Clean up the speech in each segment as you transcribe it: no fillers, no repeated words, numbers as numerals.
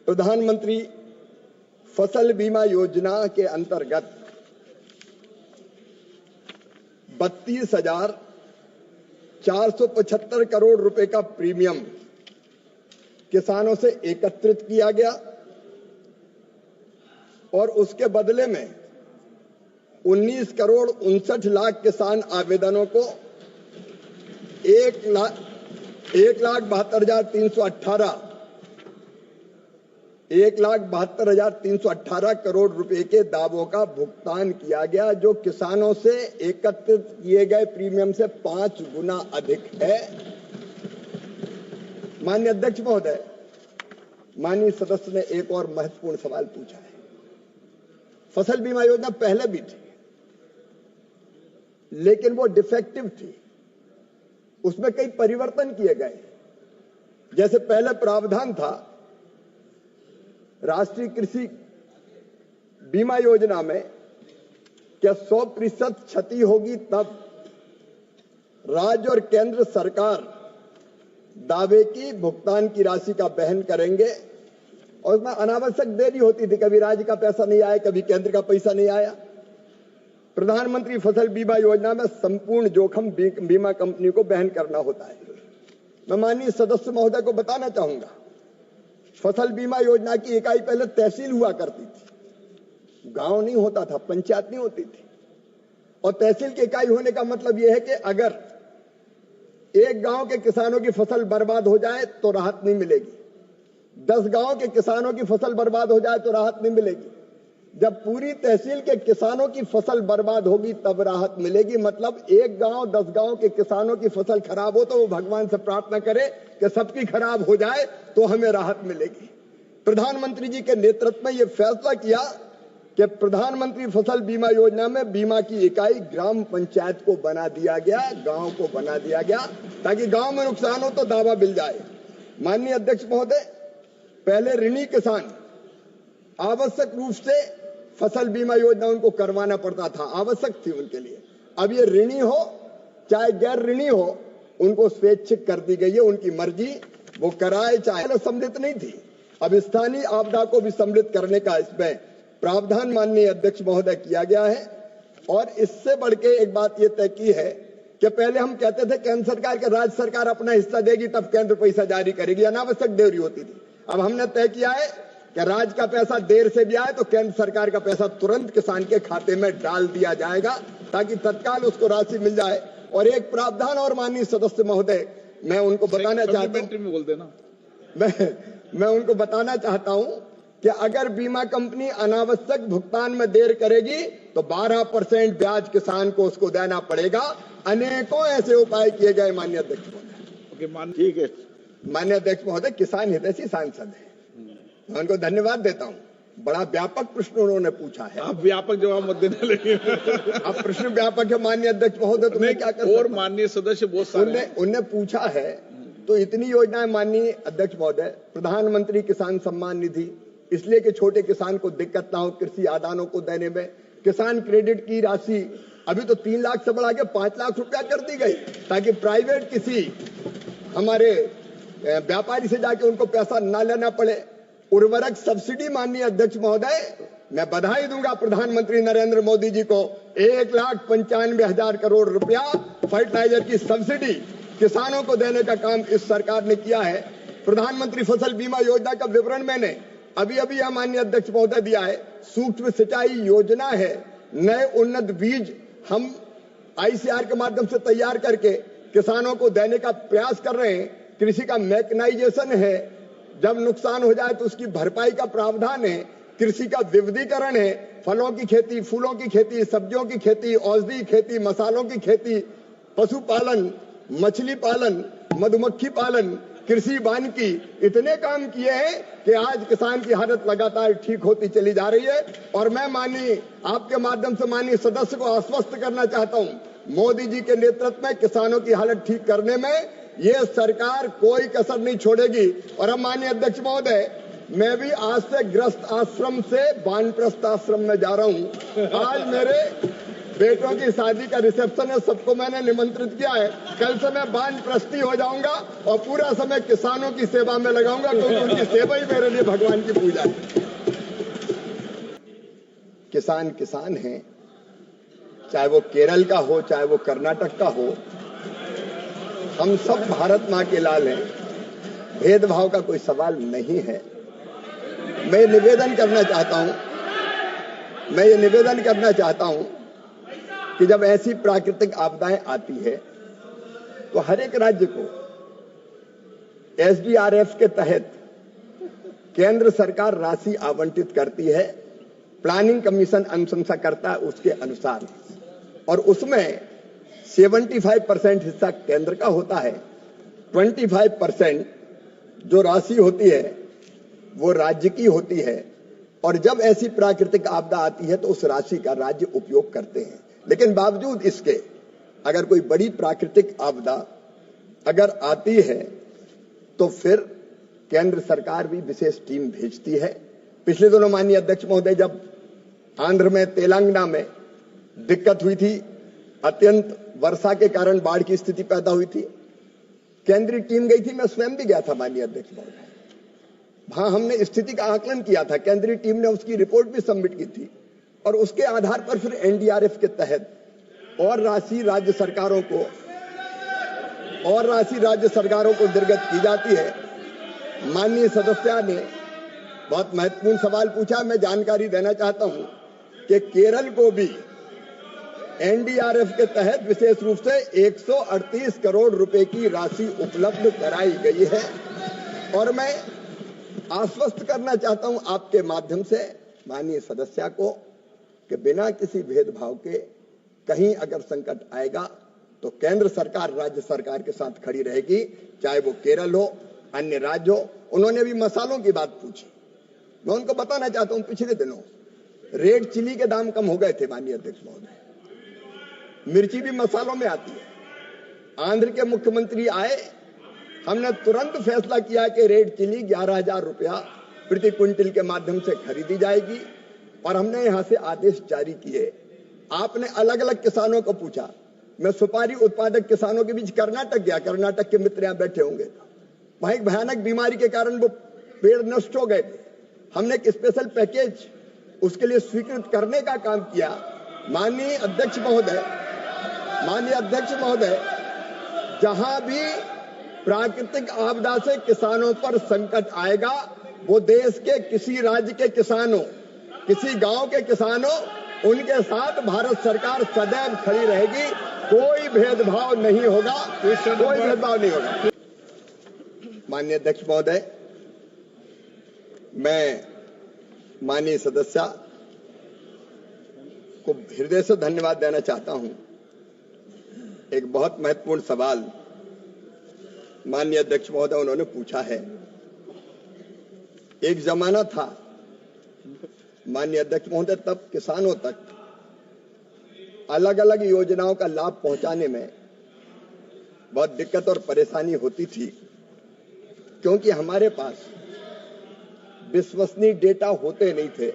प्रधानमंत्री फसल बीमा योजना के अंतर्गत 32,475 करोड़ रुपए का प्रीमियम किसानों से एकत्रित किया गया और उसके बदले में 19 करोड़ 59 लाख किसान आवेदनों को 1,72,318 करोड़ रुपए के दावों का भुगतान किया गया, जो किसानों से एकत्रित किए गए प्रीमियम से 5 गुना अधिक है। माननीय अध्यक्ष महोदय, माननीय सदस्य ने एक और महत्वपूर्ण सवाल पूछा है। फसल बीमा योजना पहले भी थी, लेकिन वो डिफेक्टिव थी। उसमें कई परिवर्तन किए गए। जैसे पहले प्रावधान था, राष्ट्रीय कृषि बीमा योजना में क्या 100% क्षति होगी तब राज्य और केंद्र सरकार दावे की भुगतान की राशि का वहन करेंगे, और उसमें अनावश्यक देरी होती थी। कभी राज्य का पैसा नहीं आया, कभी केंद्र का पैसा नहीं आया। प्रधानमंत्री फसल बीमा योजना में संपूर्ण जोखिम बीमा कंपनी को वहन करना होता है। मैं माननीय सदस्य महोदय को बताना चाहूंगा, फसल बीमा योजना की इकाई पहले तहसील हुआ करती थी, गांव नहीं होता था, पंचायत नहीं होती थी। और तहसील की इकाई होने का मतलब यह है कि अगर एक गांव के किसानों की फसल बर्बाद हो जाए तो राहत नहीं मिलेगी, 10 गांव के किसानों की फसल बर्बाद हो जाए तो राहत नहीं मिलेगी। जब पूरी तहसील के किसानों की फसल बर्बाद होगी तब राहत मिलेगी। मतलब एक गांव 10 गांव के किसानों की फसल खराब हो तो वो भगवान से प्रार्थना करे कि सबकी खराब हो जाए तो हमें राहत मिलेगी। प्रधानमंत्री जी के नेतृत्व में यह फैसला किया कि प्रधानमंत्री फसल बीमा योजना में बीमा की इकाई ग्राम पंचायत को बना दिया गया, गांव को बना दिया गया, ताकि गांव में नुकसान हो तो दावा मिल जाए। माननीय अध्यक्ष महोदय, पहले ऋणी किसान आवश्यक रूप से फसल बीमा योजना उनको करवाना पड़ता था, आवश्यक थी उनके लिए। अब ये ऋणी हो चाहे गैर ऋणी हो, उनको स्वैच्छिक कर दी गई है, उनकी मर्जी, वो कराए चाहे। सम्मिलित नहीं थी, अब स्थानीय आपदा को भी सम्मिलित करने का इसमें प्रावधान माननीय अध्यक्ष महोदय किया गया है। और इससे बढ़ के एक बात ये तय की है कि पहले हम कहते थे केंद्र सरकार के राज्य सरकार अपना हिस्सा देगी तब केंद्र पैसा जारी करेगी, अनावश्यक देरी होती थी। अब हमने तय किया है कि राज्य का पैसा देर से भी आए तो केंद्र सरकार का पैसा तुरंत किसान के खाते में डाल दिया जाएगा, ताकि तत्काल उसको राशि मिल जाए। और एक प्रावधान और माननीय सदस्य महोदय, मैं उनको बताना चाहता हूं, मैं उनको बताना चाहता हूं कि अगर बीमा कंपनी अनावश्यक भुगतान में देर करेगी तो 12% ब्याज किसान को उसको देना पड़ेगा। अनेकों ऐसे उपाय किए गए माननीय अध्यक्ष महोदय। ठीक है माननीय अध्यक्ष महोदय, किसान हितैषी सांसद है, मैं उनको धन्यवाद देता हूं। बड़ा व्यापक प्रश्न उन्होंने पूछा है। आप व्यापक जवाब मत देने लगे। अब प्रश्न व्यापक है माननीय अध्यक्ष महोदय, तो मैं क्या कर सकता हूं? और माननीय सदस्य बहुत सारे उन्हें पूछा है तो इतनी योजनाएं माननीय अध्यक्ष महोदय। प्रधानमंत्री किसान सम्मान निधि, इसलिए कि छोटे किसान को दिक्कत ना हो कृषि आदानों को देने में। किसान क्रेडिट की राशि अभी तो 3 लाख से बढ़ा के 5 लाख रुपया कर दी गई, ताकि प्राइवेट किसी हमारे व्यापारी से जाके उनको पैसा ना लेना पड़े। उर्वरक सब्सिडी माननीय अध्यक्ष महोदय, मैं बधाई दूंगा प्रधानमंत्री नरेंद्र मोदी जी को, 1,95,000 करोड़ रुपया फर्टिलाइजर की सब्सिडी किसानों को देने का काम इस सरकार ने किया है। प्रधानमंत्री फसल बीमा योजना का विवरण मैंने अभी यह माननीय अध्यक्ष महोदय दिया है। सूक्ष्म सिंचाई योजना है, नए उन्नत बीज हम ICR के माध्यम से तैयार करके किसानों को देने का प्रयास कर रहे हैं। कृषि का मैकेनाइजेशन है, जब नुकसान हो जाए तो उसकी भरपाई का प्रावधान है। कृषि का विविधीकरण है, फलों की खेती, फूलों की खेती, सब्जियों की खेती, औषधि खेती, मसालों की खेती, पशुपालन, मछली पालन, मधुमक्खी पालन, कृषि वानिकी, इतने काम किए हैं कि आज किसान की हालत लगातार ठीक होती चली जा रही है। और मैं माननीय आपके माध्यम से माननीय सदस्य को आश्वस्त करना चाहता हूं, मोदी जी के नेतृत्व में किसानों की हालत ठीक करने में ये सरकार कोई कसर नहीं छोड़ेगी। और अब माननीय अध्यक्ष महोदय, मैं भी आज से ग्रस्त आश्रम से वानप्रस्थ आश्रम में जा रहा हूं। बेटों की शादी का रिसेप्शन है, सबको मैंने निमंत्रित किया है। कल से मैं वानप्रस्थी हो जाऊंगा और पूरा समय किसानों की सेवा में लगाऊंगा, क्योंकि उनकी सेवा ही मेरे लिए भगवान की पूजा है। किसान किसान है, चाहे वो केरल का हो, चाहे वो कर्नाटक का हो, हम सब भारत मां के लाल हैं। भेदभाव का कोई सवाल नहीं है। मैं ये निवेदन करना चाहता हूं कि जब ऐसी प्राकृतिक आपदाएं आती है तो हर एक राज्य को एसडीआरएफ के तहत केंद्र सरकार राशि आवंटित करती है। प्लानिंग कमीशन अनुशंसा करता है उसके अनुसार, और उसमें 75% हिस्सा केंद्र का होता है, 25% जो राशि होती है वो राज्य की होती है। और जब ऐसी प्राकृतिक आपदा आती है तो उस राशि का राज्य उपयोग करते हैं। लेकिन बावजूद इसके अगर कोई बड़ी प्राकृतिक आपदा अगर आती है तो फिर केंद्र सरकार भी विशेष टीम भेजती है। पिछले दिनों माननीय अध्यक्ष महोदय, जब आंध्र में, तेलंगाना में दिक्कत हुई थी, अत्यंत वर्षा के कारण बाढ़ की स्थिति पैदा हुई थी, केंद्रीय टीम गई थी। मैं स्वयं भी गया था माननीय अध्यक्ष महोदय। वहां हमने स्थिति का आकलन किया था, केंद्रीय टीम ने उसकी रिपोर्ट भी सबमिट की थी, और उसके आधार पर फिर एनडीआरएफ के तहत और राशि राज्य सरकारों को निर्गत की जाती है। माननीय सदस्य ने बहुत महत्वपूर्ण सवाल पूछा, मैं जानकारी देना चाहता हूं कि केरल को भी एनडीआरएफ के तहत विशेष रूप से 138 करोड़ रुपए की राशि उपलब्ध कराई गई है। और मैं आश्वस्त करना चाहता हूं आपके माध्यम से माननीय सदस्य को कि बिना किसी भेदभाव के कहीं अगर संकट आएगा तो केंद्र सरकार राज्य सरकार के साथ खड़ी रहेगी, चाहे वो केरल हो, अन्य राज्य हो। उन्होंने भी मसालों की बात पूछी, मैं उनको बताना चाहता हूं, पिछले दिनों रेड चिली के दाम कम हो गए थे माननीय अध्यक्ष महोदय। मिर्ची भी मसालों में आती है। आंध्र के मुख्यमंत्री आए, हमने तुरंत फैसला किया कि रेड चिली 11,000 रुपया प्रति क्विंटल के माध्यम से खरीदी जाएगी, और हमने यहां से आदेश जारी किए। आपने अलग अलग किसानों को पूछा, मैं सुपारी उत्पादक किसानों के बीच कर्नाटक गया, कर्नाटक के मित्र यहां बैठे होंगे, वहां एक भयानक बीमारी के कारण वो पेड़ नष्ट हो गए थे। हमने एक स्पेशल पैकेज उसके लिए स्वीकृत करने का काम किया। माननीय अध्यक्ष महोदय, जहां भी प्राकृतिक आपदा से किसानों पर संकट आएगा, वो देश के किसी राज्य के किसानों, किसी गांव के किसानों, उनके साथ भारत सरकार सदैव खड़ी रहेगी। कोई भेदभाव नहीं होगा। माननीय अध्यक्ष महोदय, मैं माननीय सदस्य को हृदय से धन्यवाद देना चाहता हूं। एक बहुत महत्वपूर्ण सवाल माननीय अध्यक्ष महोदय उन्होंने पूछा है। एक जमाना था माननीय अध्यक्ष महोदय, तब किसानों तक अलग अलग योजनाओं का लाभ पहुंचाने में बहुत दिक्कत और परेशानी होती थी, क्योंकि हमारे पास विश्वसनीय डेटा होते नहीं थे।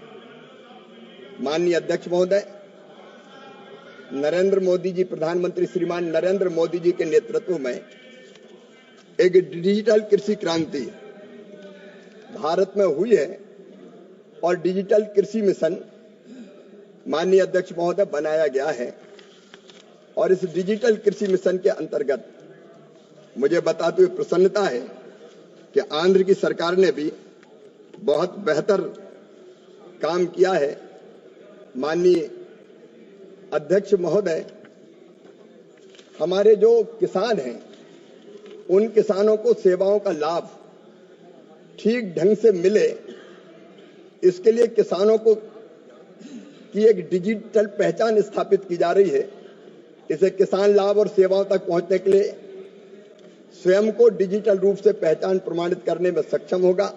माननीय अध्यक्ष महोदय, नरेंद्र मोदी जी, प्रधानमंत्री श्रीमान नरेंद्र मोदी जी के नेतृत्व में एक डिजिटल कृषि क्रांति भारत में हुई है, और डिजिटल कृषि मिशन माननीय अध्यक्ष महोदय बनाया गया है। और इस डिजिटल कृषि मिशन के अंतर्गत मुझे बताते हुए प्रसन्नता है कि आंध्र की सरकार ने भी बहुत बेहतर काम किया है। माननीय अध्यक्ष महोदय, हमारे जो किसान हैं, उन किसानों को सेवाओं का लाभ ठीक ढंग से मिले, इसके लिए किसानों को की एक डिजिटल पहचान स्थापित की जा रही है। इसे किसान लाभ और सेवाओं तक पहुंचने के लिए स्वयं को डिजिटल रूप से पहचान प्रमाणित करने में सक्षम होगा,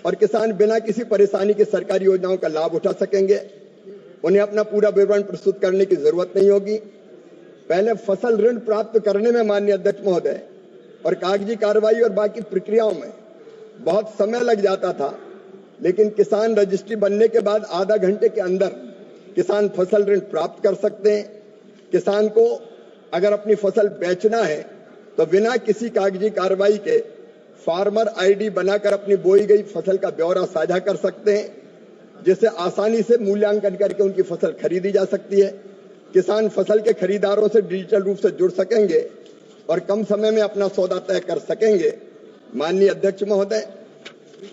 और किसान बिना किसी परेशानी के सरकारी योजनाओं का लाभ उठा सकेंगे। उन्हें अपना पूरा विवरण प्रस्तुत करने की जरूरत नहीं होगी। पहले फसल ऋण प्राप्त करने में माननीय अध्यक्ष महोदय और कागजी कार्रवाई और बाकी प्रक्रियाओं में बहुत समय लग जाता था, लेकिन किसान रजिस्ट्री बनने के बाद आधा घंटे के अंदर किसान फसल ऋण प्राप्त कर सकते हैं। किसान को अगर अपनी फसल बेचना है तो बिना किसी कागजी कार्रवाई के फार्मर आईडी बनाकर अपनी बोई गई फसल का ब्यौरा साझा कर सकते हैं, जिससे आसानी से मूल्यांकन करके उनकी फसल खरीदी जा सकती है। किसान फसल के खरीदारों से डिजिटल रूप से जुड़ सकेंगे और कम समय में अपना सौदा तय कर सकेंगे। माननीय अध्यक्ष महोदय,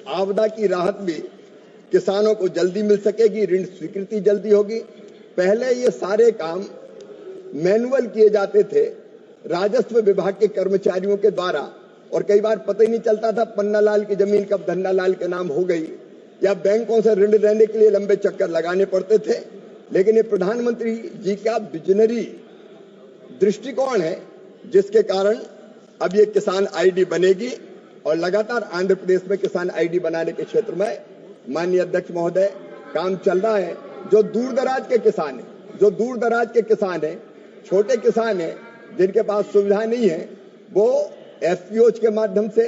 आपदा की राहत भी किसानों को जल्दी मिल सकेगी, ऋण स्वीकृति जल्दी होगी। पहले ये सारे काम मैनुअल किए जाते थे राजस्व विभाग के कर्मचारियों के द्वारा, और कई बार पता ही नहीं चलता था पन्नालाल की जमीन कब धन्नालाल के नाम हो गई, या बैंकों से ऋण लेने के लिए लंबे चक्कर लगाने पड़ते थे। लेकिन ये प्रधानमंत्री जी का विजनरी दृष्टिकोण है, जिसके कारण अब ये किसान आईडी बनेगी और लगातार आंध्र प्रदेश में किसान आईडी बनाने के क्षेत्र में माननीय अध्यक्ष महोदय काम चल रहा है। जो दूर दराज के किसान हैं, छोटे किसान हैं, जिनके पास सुविधा नहीं है, वो एफपीओज के माध्यम से,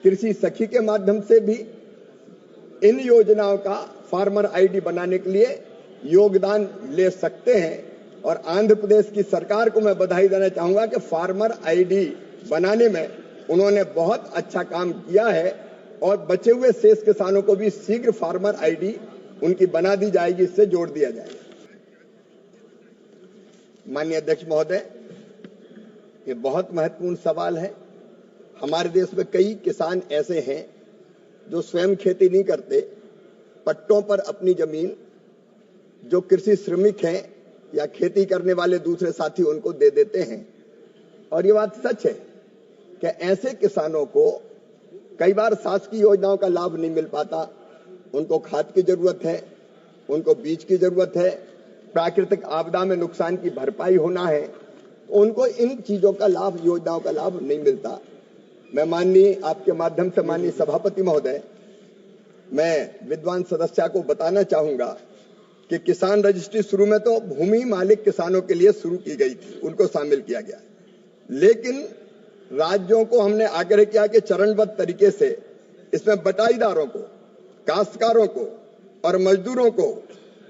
कृषि सखी के माध्यम से भी इन योजनाओं का फार्मर आईडी बनाने के लिए योगदान ले सकते हैं। और आंध्र प्रदेश की सरकार को मैं बधाई देना चाहूंगा कि फार्मर आईडी बनाने में उन्होंने बहुत अच्छा काम किया है और बचे हुए शेष किसानों को भी शीघ्र फार्मर आईडी उनकी बना दी जाएगी, इससे जोड़ दिया जाएगा। माननीय अध्यक्ष महोदय, ये बहुत महत्वपूर्ण सवाल है। हमारे देश में कई किसान ऐसे हैं जो स्वयं खेती नहीं करते, पट्टों पर अपनी जमीन जो कृषि श्रमिक हैं या खेती करने वाले दूसरे साथी उनको दे देते हैं। और ये बात सच है कि ऐसे किसानों को कई बार शासकीय योजनाओं का लाभ नहीं मिल पाता। उनको खाद की जरूरत है, उनको बीज की जरूरत है, प्राकृतिक आपदा में नुकसान की भरपाई होना है, तो उनको इन चीजों का लाभ, योजनाओं का लाभ नहीं मिलता। मैं माननीय आपके माध्यम से माननीय सभापति महोदय, मैं विद्वान सदस्य को बताना चाहूंगा कि किसान रजिस्ट्री शुरू में तो भूमि मालिक किसानों के लिए शुरू की गई थी, उनको शामिल किया गया, लेकिन राज्यों को हमने आग्रह किया कि चरणबद्ध तरीके से इसमें बटाईदारों को, काश्तकारों को और मजदूरों को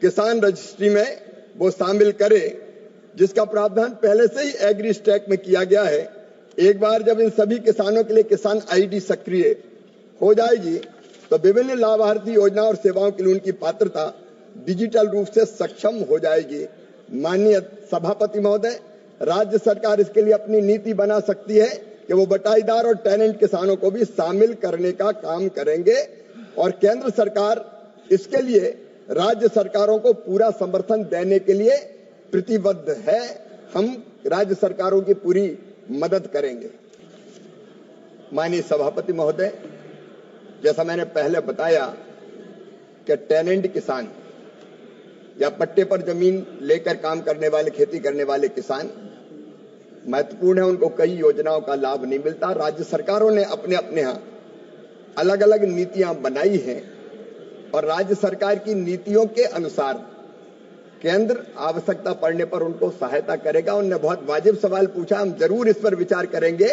किसान रजिस्ट्री में वो शामिल करें, जिसका प्रावधान पहले से ही एग्री स्टैक में किया गया है। एक बार जब इन सभी किसानों के लिए किसान आईडी सक्रिय हो जाएगी तो विभिन्न लाभार्थी योजना और सेवाओं के लिए उनकी पात्रता डिजिटल रूप से सक्षम हो जाएगी। माननीय सभापति महोदय, राज्य सरकार इसके लिए अपनी नीति बना सकती है कि वो बटाईदार और टेनेंट किसानों को भी शामिल करने का काम करेंगे, और केंद्र सरकार इसके लिए राज्य सरकारों को पूरा समर्थन देने के लिए प्रतिबद्ध है। हम राज्य सरकारों की पूरी मदद करेंगे। माननीय सभापति महोदय, जैसा मैंने पहले बताया कि टेनेंट किसान या पट्टे पर जमीन लेकर काम करने वाले, खेती करने वाले किसान महत्वपूर्ण है, उनको कई योजनाओं का लाभ नहीं मिलता। राज्य सरकारों ने अपने अपने यहाँ अलग अलग नीतियां बनाई हैं और राज्य सरकार की नीतियों के अनुसार केंद्र आवश्यकता पड़ने पर उनको सहायता करेगा। उन्होंने बहुत वाजिब सवाल पूछा, हम जरूर इस पर विचार करेंगे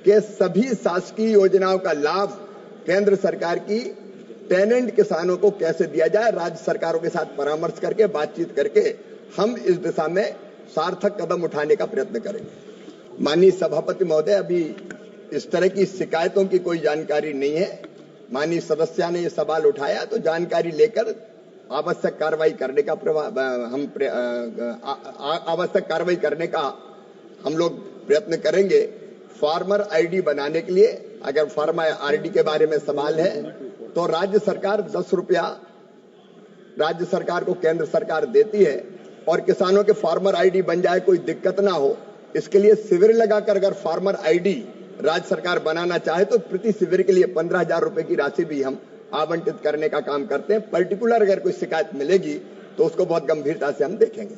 कि सभी शासकीय योजनाओं का लाभ केंद्र सरकार की टेनेंट किसानों को कैसे दिया जाए। राज्य सरकारों के साथ परामर्श करके, बातचीत करके हम इस दिशा में सार्थक कदम उठाने का प्रयत्न करेंगे। माननीय सभापति महोदय, अभी इस तरह की शिकायतों की कोई जानकारी नहीं है। माननीय सदस्य ने ये सवाल उठाया तो जानकारी लेकर आवश्यक कार्रवाई करने का आवश्यक कार्रवाई करने का हम लोग प्रयत्न करेंगे। फार्मर आईडी बनाने के लिए अगर फार्मर आईडी के बारे में सवाल है तो राज्य सरकार 10 रुपया राज्य सरकार को केंद्र सरकार देती है, और किसानों के फार्मर आईडी बन जाए, कोई दिक्कत ना हो, इसके लिए शिविर लगाकर अगर फार्मर आईडी राज्य सरकार बनाना चाहे तो प्रति शिविर के लिए 15,000 रुपए की राशि भी हम आवंटित करने का काम करते हैं। पर्टिकुलर अगर कोई शिकायत मिलेगी तो उसको बहुत गंभीरता से हम देखेंगे।